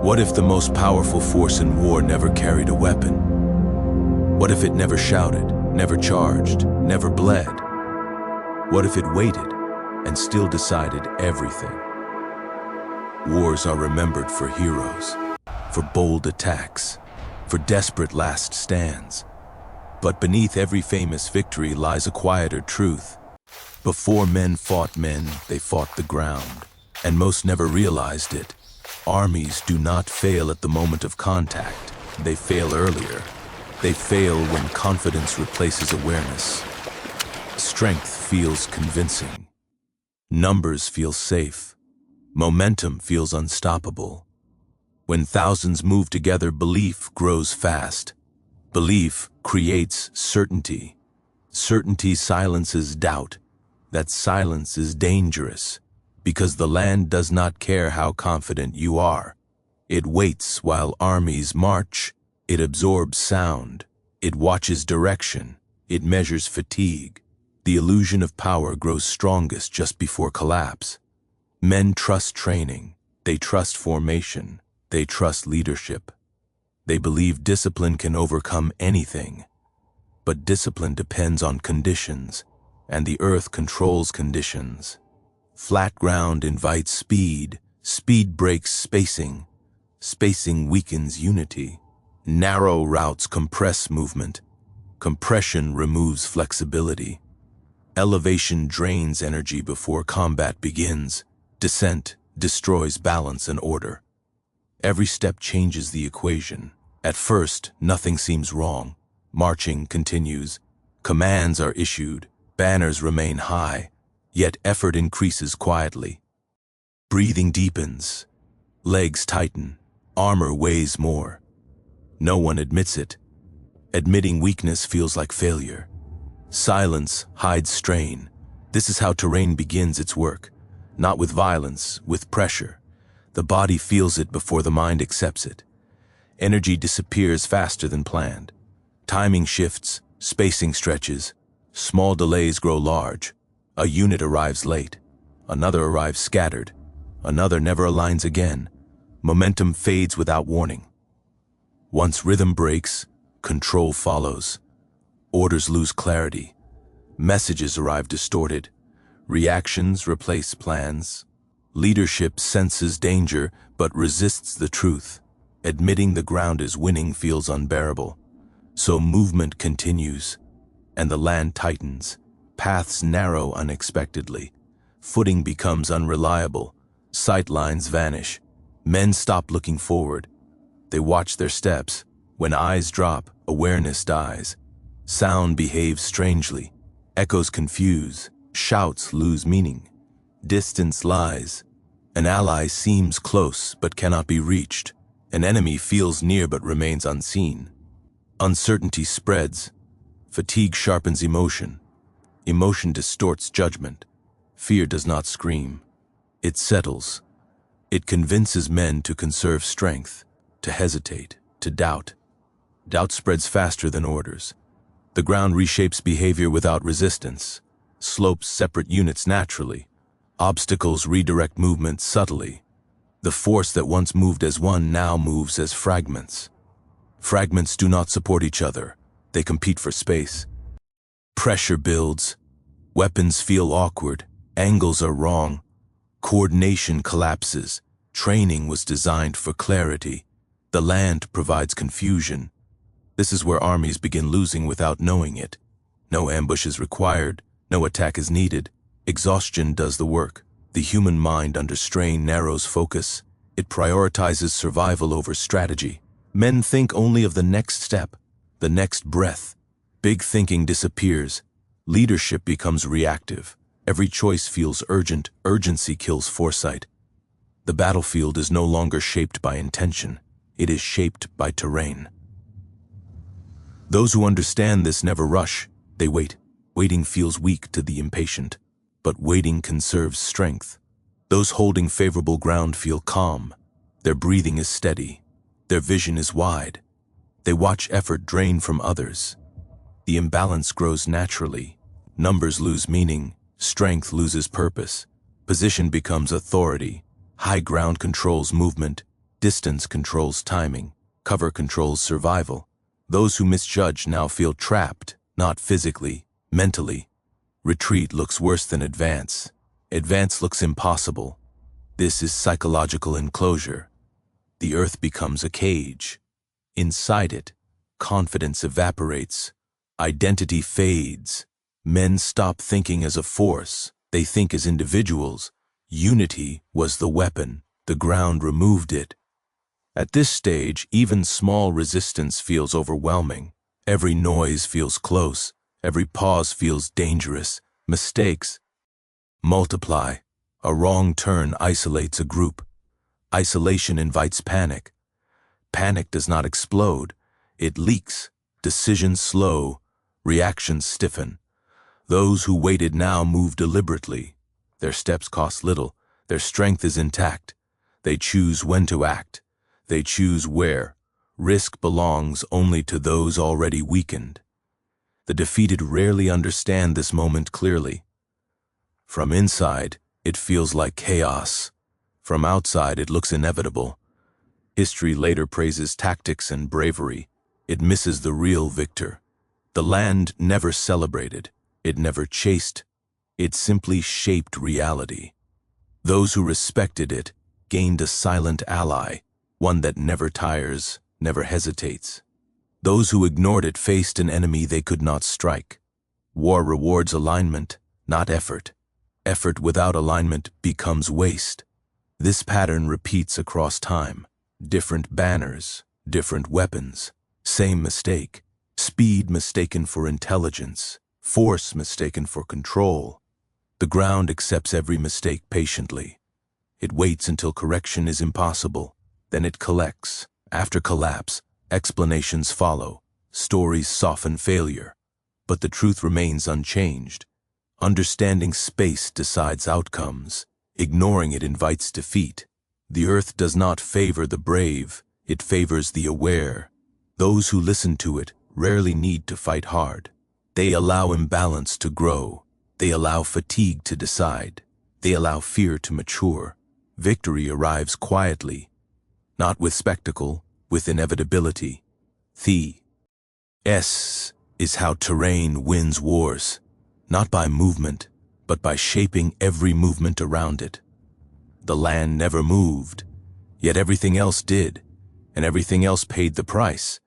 What if the most powerful force in war never carried a weapon? What if it never shouted, never charged, never bled? What if it waited and still decided everything? Wars are remembered for heroes, for bold attacks, for desperate last stands. But beneath every famous victory lies a quieter truth. Before men, they fought the ground, and most never realized it. Armies do not fail at the moment of contact. They fail earlier. They fail when confidence replaces awareness. Strength feels convincing. Numbers feel safe. Momentum feels unstoppable. When thousands move together, belief grows fast. Belief creates certainty. Certainty silences doubt. That silence is dangerous, because the land does not care how confident you are. It waits while armies march. It absorbs sound. It watches direction. It measures fatigue. The illusion of power grows strongest just before collapse. Men trust training. They trust formation. They trust leadership. They believe discipline can overcome anything. But discipline depends on conditions, and the earth controls conditions. Flat ground invites speed. Speed breaks spacing. Spacing weakens unity. Narrow routes compress movement. Compression removes flexibility. Elevation drains energy before combat begins. Descent destroys balance and order. Every step changes the equation. At first, nothing seems wrong. Marching continues. Commands are issued. Banners remain high. Yet effort increases quietly. Breathing deepens. Legs tighten. Armor weighs more. No one admits it. Admitting weakness feels like failure. Silence hides strain. This is how terrain begins its work. Not with violence, with pressure. The body feels it before the mind accepts it. Energy disappears faster than planned. Timing shifts, spacing stretches. Small delays grow large. A unit arrives late. Another arrives scattered. Another never aligns again. Momentum fades without warning. Once rhythm breaks, control follows. Orders lose clarity. Messages arrive distorted. Reactions replace plans. Leadership senses danger but resists the truth. Admitting the ground is winning feels unbearable. So movement continues, and the land tightens. Paths narrow unexpectedly. Footing becomes unreliable. Sight lines vanish. Men stop looking forward. They watch their steps. When eyes drop, awareness dies. Sound behaves strangely. Echoes confuse. Shouts lose meaning. Distance lies. An ally seems close but cannot be reached. An enemy feels near but remains unseen. Uncertainty spreads. Fatigue sharpens emotion. Emotion distorts judgment. Fear does not scream. It settles. It convinces men to conserve strength, to hesitate, to doubt. Doubt spreads faster than orders. The ground reshapes behavior without resistance. Slopes separate units naturally. Obstacles redirect movement subtly. The force that once moved as one now moves as fragments. Fragments do not support each other. They compete for space. Pressure builds. Weapons feel awkward. Angles are wrong. Coordination collapses. Training was designed for clarity. The land provides confusion. This is where armies begin losing without knowing it. No ambush is required. No attack is needed. Exhaustion does the work. The human mind under strain narrows focus. It prioritizes survival over strategy. Men think only of the next step, the next breath. Big thinking disappears. Leadership becomes reactive. Every choice feels urgent. Urgency kills foresight. The battlefield is no longer shaped by intention. It is shaped by terrain. Those who understand this never rush. They wait. Waiting feels weak to the impatient, but waiting conserves strength. Those holding favorable ground feel calm. Their breathing is steady. Their vision is wide. They watch effort drain from others. The imbalance grows naturally. Numbers lose meaning. Strength loses purpose. Position becomes authority. High ground controls movement. Distance controls timing. Cover controls survival. Those who misjudge now feel trapped, not physically, mentally. Retreat looks worse than advance. Advance looks impossible. This is psychological enclosure. The earth becomes a cage. Inside it, confidence evaporates. Identity fades. Men stop thinking as a force. They think as individuals. Unity was the weapon. The ground removed it. At this stage, even small resistance feels overwhelming. Every noise feels close. Every pause feels dangerous. Mistakes multiply. A wrong turn isolates a group. Isolation invites panic. Panic does not explode. It leaks. Decisions slow. Reactions stiffen. Those who waited now move deliberately. Their steps cost little. Their strength is intact. They choose when to act. They choose where. Risk belongs only to those already weakened. The defeated rarely understand this moment clearly. From inside, it feels like chaos. From outside, it looks inevitable. History later praises tactics and bravery. It misses the real victor. The land never celebrated. It never chased. It simply shaped reality. Those who respected it gained a silent ally, one that never tires, never hesitates. Those who ignored it faced an enemy they could not strike. War rewards alignment, not effort. Effort without alignment becomes waste. This pattern repeats across time. Different banners, different weapons, same mistake. Speed mistaken for intelligence, force mistaken for control. The ground accepts every mistake patiently. It waits until correction is impossible. Then it collects. After collapse, explanations follow. Stories soften failure. But the truth remains unchanged. Understanding space decides outcomes. Ignoring it invites defeat. The earth does not favor the brave. It favors the aware. Those who listen to it rarely need to fight hard. They allow imbalance to grow. They allow fatigue to decide. They allow fear to mature. Victory arrives quietly, not with spectacle, with inevitability. S is how terrain wins wars, not by movement, but by shaping every movement around it. The land never moved, yet everything else did, and everything else paid the price.